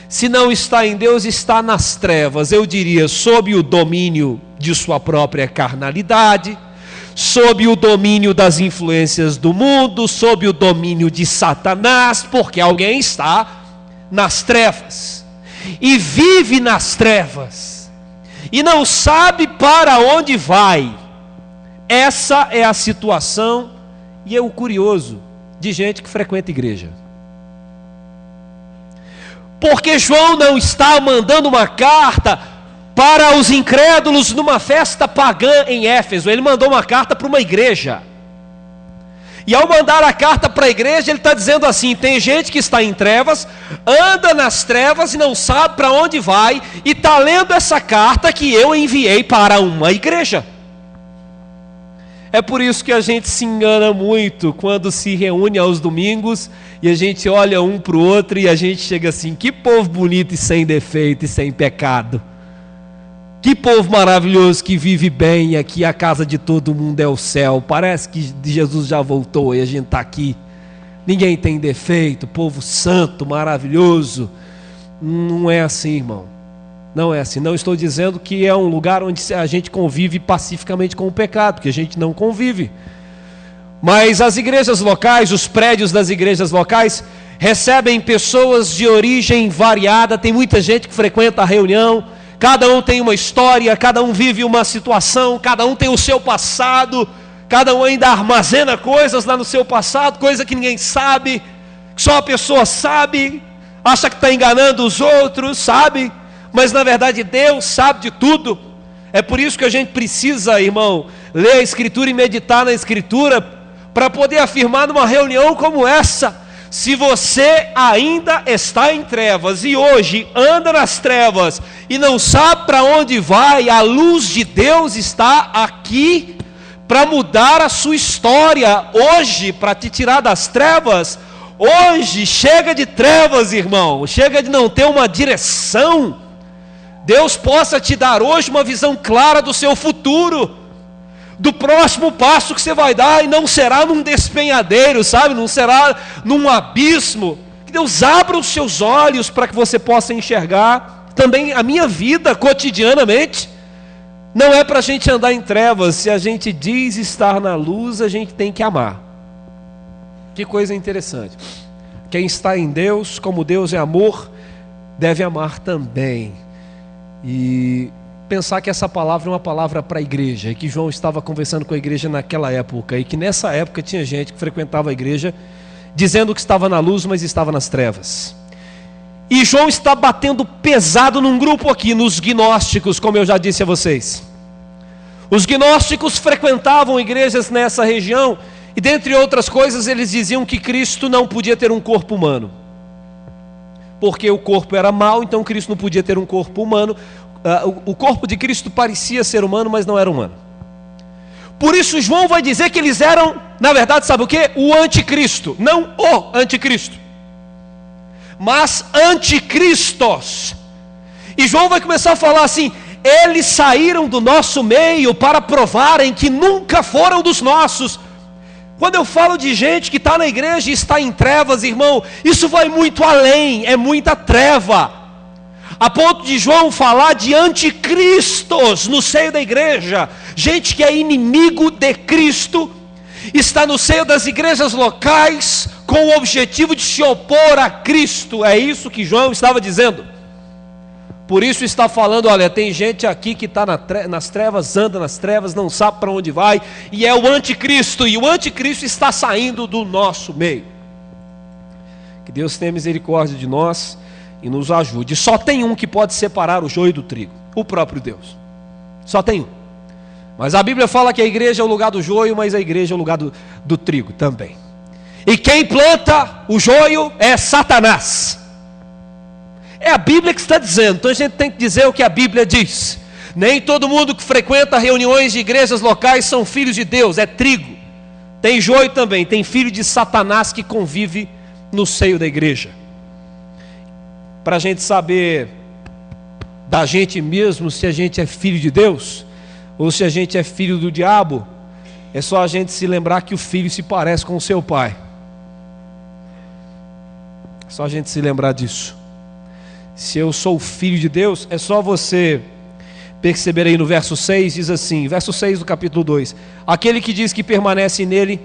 Se não está em Deus, está nas trevas. Eu diria, sob o domínio de sua própria carnalidade, sob o domínio das influências do mundo, sob o domínio de Satanás, porque alguém está nas trevas e vive nas trevas e não sabe para onde vai. Essa é a situação, e é o curioso, de gente que frequenta igreja. Porque João não está mandando uma carta para os incrédulos numa festa pagã em Éfeso. Ele mandou uma carta para uma igreja. E ao mandar a carta para a igreja, ele está dizendo assim: tem gente que está em trevas, anda nas trevas e não sabe para onde vai, e está lendo essa carta que eu enviei para uma igreja. É por isso que a gente se engana muito quando se reúne aos domingos e a gente olha um para o outro e a gente chega assim: que povo bonito e sem defeito e sem pecado. Que povo maravilhoso que vive bem, e aqui a casa de todo mundo é o céu. Parece que Jesus já voltou e a gente está aqui. Ninguém tem defeito, povo santo, maravilhoso. Não é assim, irmão. Não é assim. Não estou dizendo que é um lugar onde a gente convive pacificamente com o pecado, porque a gente não convive. Mas as igrejas locais, os prédios das igrejas locais, recebem pessoas de origem variada. Tem muita gente que frequenta a reunião. Cada um tem uma história, cada um vive uma situação, cada um tem o seu passado, cada um ainda armazena coisas lá no seu passado, coisa que ninguém sabe, que só a pessoa sabe, acha que está enganando os outros, sabe? Mas na verdade Deus sabe de tudo. É por isso que a gente precisa, irmão, ler a Escritura e meditar na Escritura, para poder afirmar numa reunião como essa: se você ainda está em trevas e hoje anda nas trevas e não sabe para onde vai, a luz de Deus está aqui para mudar a sua história hoje, para te tirar das trevas. Hoje chega de trevas, irmão, chega de não ter uma direção. Deus possa te dar hoje uma visão clara do seu futuro, do próximo passo que você vai dar, e não será num despenhadeiro, sabe? Não será num abismo. Que Deus abra os seus olhos para que você possa enxergar também a minha vida cotidianamente. Não é para a gente andar em trevas. Se a gente diz estar na luz, a gente tem que amar. Que coisa interessante. Quem está em Deus, como Deus é amor, deve amar também. E pensar que essa palavra é uma palavra para a igreja, e que João estava conversando com a igreja naquela época, e que nessa época tinha gente que frequentava a igreja dizendo que estava na luz, mas estava nas trevas. E João está batendo pesado num grupo aqui, nos gnósticos, como eu já disse a vocês. Os gnósticos frequentavam igrejas nessa região, e dentre outras coisas eles diziam que Cristo não podia ter um corpo humano, porque o corpo era mau, então Cristo não podia ter um corpo humano. O corpo de Cristo parecia ser humano, mas não era humano. Por isso João vai dizer que eles eram, na verdade, sabe o que? O anticristo. Não o anticristo, mas anticristos. E João vai começar a falar assim: eles saíram do nosso meio para provarem que nunca foram dos nossos. Quando eu falo de gente que está na igreja e está em trevas, irmão, isso vai muito além, é muita treva, a ponto de João falar de anticristos no seio da igreja. Gente que é inimigo de Cristo, está no seio das igrejas locais, com o objetivo de se opor a Cristo. É isso que João estava dizendo. Por isso está falando: olha, tem gente aqui que está nas trevas, anda nas trevas, não sabe para onde vai, e é o anticristo, e o anticristo está saindo do nosso meio. Que Deus tenha misericórdia de nós e nos ajude. Só tem um que pode separar o joio do trigo: o próprio Deus. Só tem um. Mas a Bíblia fala que a igreja é o lugar do joio, mas a igreja é o lugar do trigo também. E quem planta o joio é Satanás. É a Bíblia que está dizendo, então a gente tem que dizer o que a Bíblia diz. Nem todo mundo que frequenta reuniões de igrejas locais são filhos de Deus, é trigo. Tem joio também, tem filho de Satanás que convive no seio da igreja. para a gente saber da gente mesmo se a gente é filho de Deus ou se a gente é filho do diabo, é só a gente se lembrar que o filho se parece com o seu pai. É só a gente se lembrar disso. Se eu sou filho de Deus, é só você perceber aí no verso 6, diz assim, verso 6 do capítulo 2: aquele que diz que permanece nele,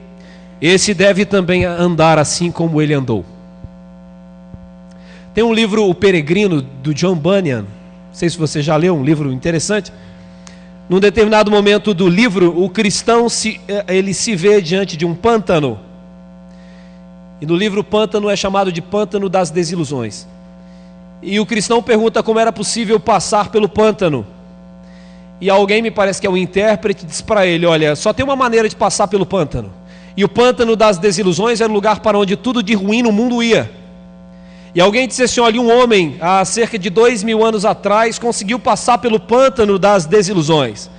esse deve também andar assim como ele andou. Tem um livro, O Peregrino, do John Bunyan, não sei se você já leu, um livro interessante. Num determinado momento do livro, o cristão ele se vê diante de um pântano. E no livro, o pântano é chamado de pântano das desilusões. E o cristão pergunta como era possível passar pelo pântano. E alguém, me parece que é o intérprete, diz para ele: olha, só tem uma maneira de passar pelo pântano. E o pântano das desilusões era o lugar para onde tudo de ruim no mundo ia. E alguém disse assim: olha, um homem, há cerca de 2000 anos atrás, conseguiu passar pelo pântano das desilusões.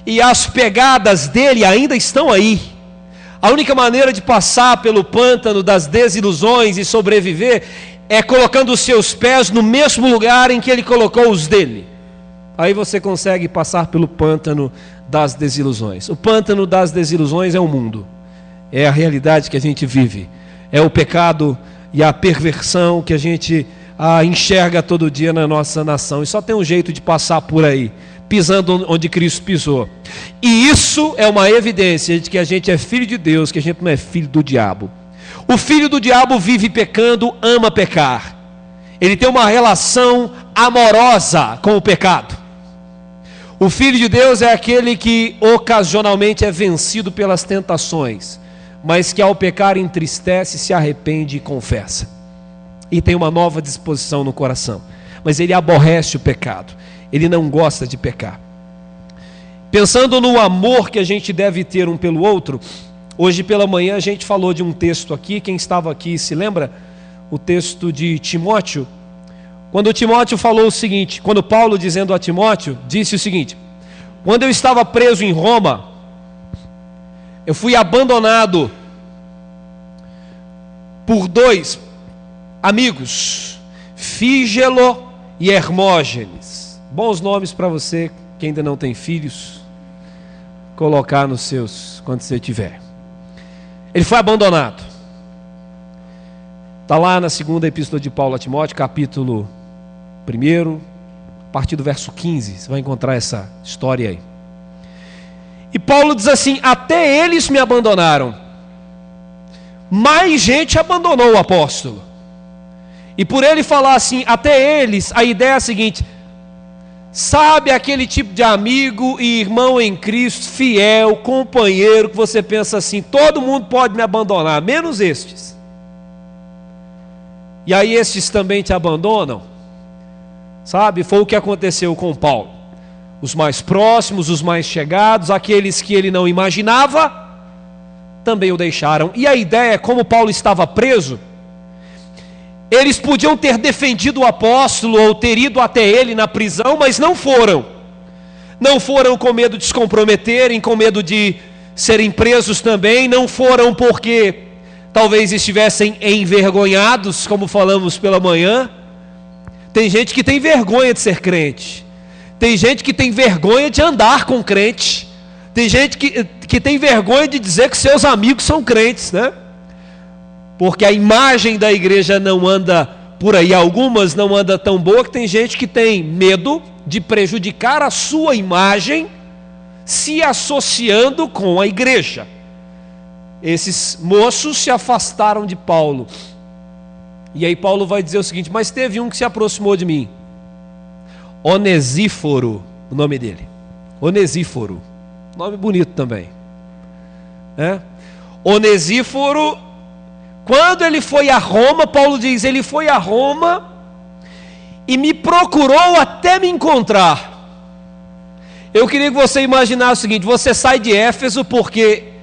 E as pegadas dele ainda estão aí. A única maneira de passar pelo pântano das desilusões e sobreviver é colocando os seus pés no mesmo lugar em que ele colocou os dele. Aí você consegue passar pelo pântano das desilusões. O pântano das desilusões é o mundo. É a realidade que a gente vive. É o pecado e a perversão que a gente enxerga todo dia na nossa nação. E só tem um jeito de passar por aí, pisando onde Cristo pisou. E isso é uma evidência de que a gente é filho de Deus, que a gente não é filho do diabo. O filho do diabo vive pecando, ama pecar. Ele tem uma relação amorosa com o pecado. O filho de Deus é aquele que ocasionalmente é vencido pelas tentações, mas que ao pecar entristece, se arrepende e confessa. E tem uma nova disposição no coração. Mas ele aborrece o pecado. Ele não gosta de pecar. Pensando no amor que a gente deve ter um pelo outro, hoje pela manhã a gente falou de um texto aqui. Quem estava aqui se lembra? O texto de Timóteo. Quando Timóteo falou o seguinte, quando Paulo, dizendo a Timóteo, disse o seguinte: quando eu estava preso em Roma, eu fui abandonado por dois amigos, Fígelo e Hermógenes. Bons nomes para você que ainda não tem filhos, colocar nos seus, quando você tiver. Ele foi abandonado. Está lá na segunda epístola de Paulo a Timóteo, capítulo 1, a partir do verso 15, você vai encontrar essa história aí. E Paulo diz assim: até eles me abandonaram. Mais gente abandonou o apóstolo. E por ele falar assim, até eles, a ideia é a seguinte: sabe aquele tipo de amigo e irmão em Cristo, fiel, companheiro, que você pensa assim, todo mundo pode me abandonar, menos estes. E aí estes também te abandonam? Sabe, foi o que aconteceu com Paulo. Os mais próximos, os mais chegados, aqueles que ele não imaginava, também o deixaram. E a ideia é, como Paulo estava preso, eles podiam ter defendido o apóstolo ou ter ido até ele na prisão, mas não foram. Não foram com medo de se comprometerem, com medo de serem presos também. Não foram porque talvez estivessem envergonhados, como falamos pela manhã. Tem gente que tem vergonha de ser crente. Tem gente que tem vergonha de andar com crente. Tem gente que tem vergonha de dizer que seus amigos são crentes, né? Porque a imagem da igreja não anda por aí. Algumas não anda tão boa, que tem gente que tem medo de prejudicar a sua imagem se associando com a igreja. Esses moços se afastaram de Paulo. E aí Paulo vai dizer o seguinte: mas teve um que se aproximou de mim, Onesíforo, o nome dele. Onesíforo, nome bonito também, né? Onesíforo, quando ele foi a Roma, Paulo diz, ele foi a Roma e me procurou até me encontrar. Eu queria que você imaginasse o seguinte: você sai de Éfeso, porque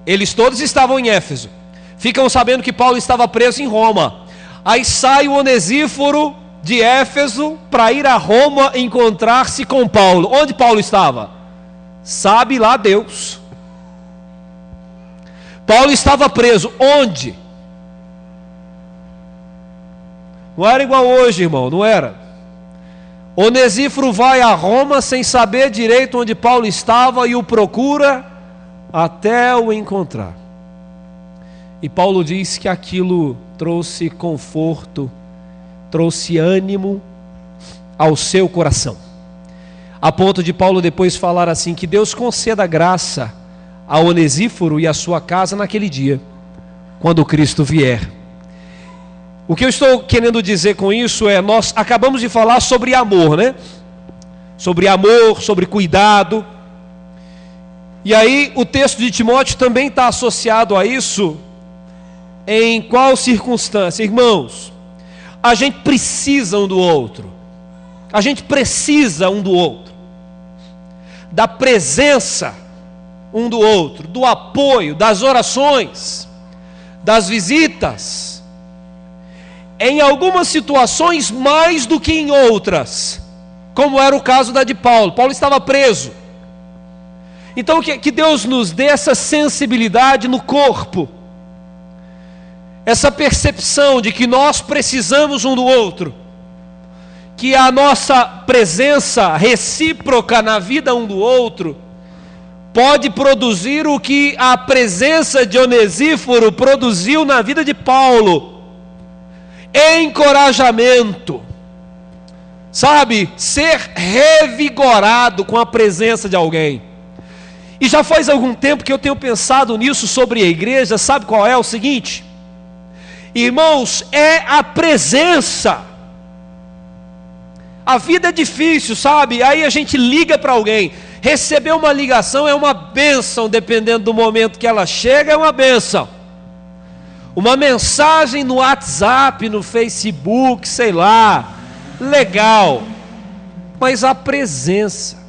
eles todos estavam em Éfeso, ficam sabendo que Paulo estava preso em Roma. Aí sai o Onesíforo de Éfeso para ir a Roma encontrar-se com Paulo. Onde Paulo estava? Sabe lá Deus. Paulo estava preso. Onde? Não era igual hoje, irmão, não era. Onesíforo vai a Roma sem saber direito onde Paulo estava e o procura até o encontrar. E Paulo diz que aquilo trouxe conforto, trouxe ânimo ao seu coração. A ponto de Paulo depois falar assim, que Deus conceda graça a Onesíforo e a sua casa naquele dia, quando Cristo vier. O que eu estou querendo dizer com isso é, nós acabamos de falar sobre amor, né? Sobre amor, sobre cuidado. E aí o texto de Timóteo também está associado a isso. Em qual circunstância? Irmãos, a gente precisa um do outro. A gente precisa um do outro. Da presença um do outro, do apoio, das orações, das visitas. Em algumas situações mais do que em outras, como era o caso da de Paulo. Paulo estava preso. Então que Deus nos dê essa sensibilidade no corpo, essa percepção de que nós precisamos um do outro, que a nossa presença recíproca na vida um do outro pode produzir o que a presença de Onesíforo produziu na vida de Paulo: encorajamento, sabe, ser revigorado com a presença de alguém. E já faz algum tempo que eu tenho pensado nisso sobre a igreja. Sabe qual é? O seguinte, irmãos, é a presença. A vida é difícil, sabe? Aí a gente liga para alguém. Receber uma ligação é uma bênção, dependendo do momento que ela chega, é uma bênção. Uma mensagem no WhatsApp, no Facebook, sei lá, legal. Mas a presença.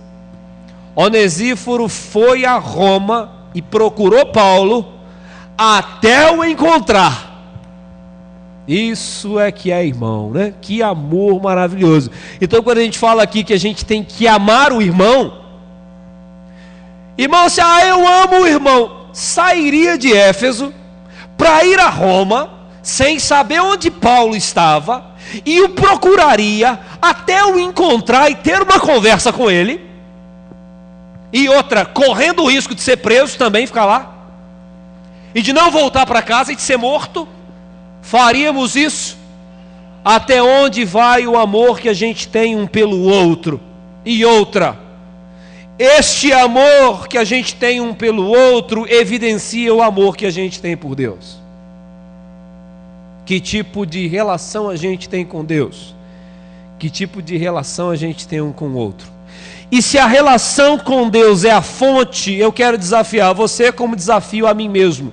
Onesíforo foi a Roma e procurou Paulo até o encontrar. Isso é que é, irmão, né? Que amor maravilhoso. Então, quando a gente fala aqui que a gente tem que amar o irmão, irmão, se eu amo o irmão, sairia de Éfeso para ir a Roma, sem saber onde Paulo estava, e o procuraria até o encontrar e ter uma conversa com ele, e outra, correndo o risco de ser preso também, ficar lá, e de não voltar para casa e de ser morto. Faríamos isso? Até onde vai o amor que a gente tem um pelo outro? E outra, este amor que a gente tem um pelo outro evidencia o amor que a gente tem por Deus. Que tipo de relação a gente tem com Deus? Que tipo de relação a gente tem um com o outro? E se a relação com Deus é a fonte, eu quero desafiar você como desafio a mim mesmo.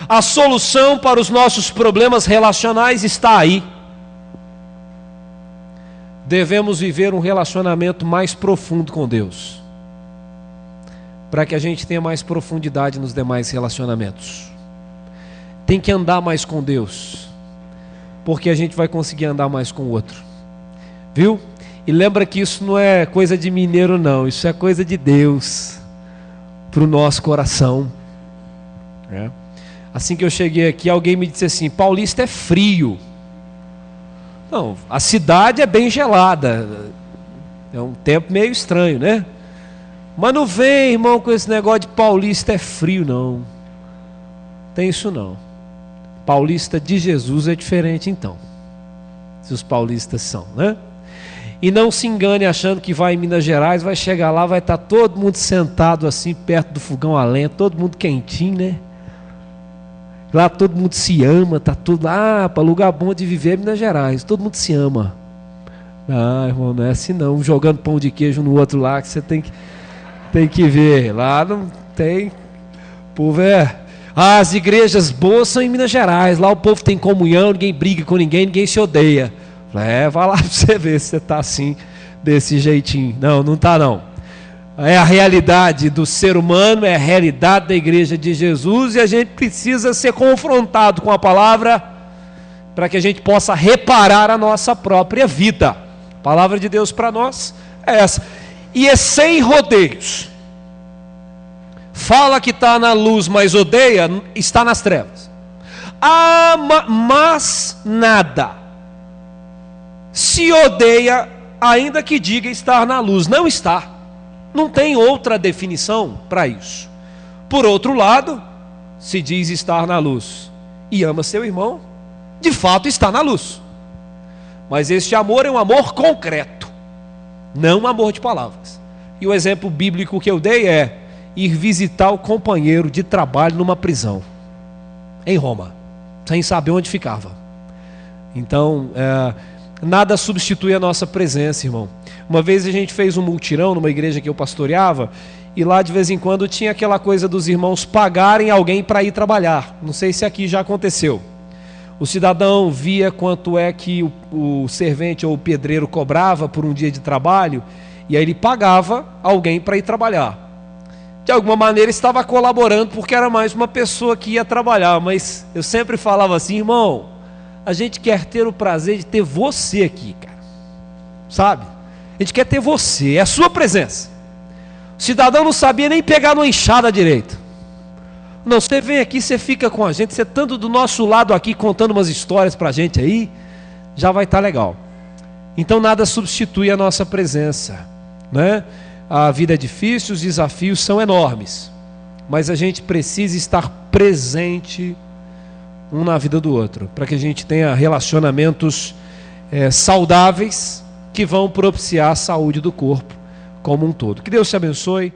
A solução para os nossos problemas relacionais está aí. Devemos viver um relacionamento mais profundo com Deus, para que a gente tenha mais profundidade nos demais relacionamentos. Tem que andar mais com Deus, porque a gente vai conseguir andar mais com o outro. Viu? E lembra que isso não é coisa de mineiro não, isso é coisa de Deus, para o nosso coração. Assim que eu cheguei aqui, alguém me disse assim: Paulista é frio. Não, a cidade é bem gelada, é um tempo meio estranho, né? Mas não vem, irmão, com esse negócio de paulista é frio, não. Tem isso não. Paulista de Jesus é diferente então, se os paulistas são, né? E não se engane achando que vai em Minas Gerais, vai chegar lá, vai estar todo mundo sentado assim, perto do fogão a lenha, todo mundo quentinho, né? Lá todo mundo se ama, tá tudo lá, para lugar bom de viver é Minas Gerais, todo mundo se ama. Ah, irmão, não é assim não, jogando pão de queijo no outro lá, que você tem que ver, lá não tem, povo as igrejas boas são em Minas Gerais, lá o povo tem comunhão, ninguém briga com ninguém, ninguém se odeia. Vai lá para você ver se você está assim, desse jeitinho. Não está não. É a realidade do ser humano, é a realidade da igreja de Jesus, e a gente precisa ser confrontado com a palavra para que a gente possa reparar a nossa própria vida. A palavra de Deus para nós é essa. E é sem rodeios. Fala que está na luz, mas odeia, está nas trevas. Mas nada. se odeia, ainda que diga estar na luz. Não está. Não tem outra definição para isso. Por outro lado, se diz estar na luz e ama seu irmão, de fato está na luz. Mas este amor é um amor concreto, não um amor de palavras. E o exemplo bíblico que eu dei é ir visitar o companheiro de trabalho numa prisão, em Roma, sem saber onde ficava. Então, nada substitui a nossa presença, irmão. Uma vez a gente fez um multirão numa igreja que eu pastoreava, e lá de vez em quando tinha aquela coisa dos irmãos pagarem alguém para ir trabalhar. Não sei se aqui já aconteceu. O cidadão via quanto é que o servente ou o pedreiro cobrava por um dia de trabalho, e aí ele pagava alguém para ir trabalhar. De alguma maneira estava colaborando, porque era mais uma pessoa que ia trabalhar. Mas eu sempre falava assim: irmão, a gente quer ter o prazer de ter você aqui, cara. Sabe? A gente quer ter você, é a sua presença. O cidadão não sabia nem pegar numa enxada direito. Não, você vem aqui, você fica com a gente, você estando do nosso lado aqui contando umas histórias para a gente aí, já vai estar legal. Então nada substitui a nossa presença, né? A vida é difícil, os desafios são enormes, mas a gente precisa estar presente um na vida do outro, para que a gente tenha relacionamentos saudáveis, que vão propiciar a saúde do corpo como um todo. Que Deus te abençoe.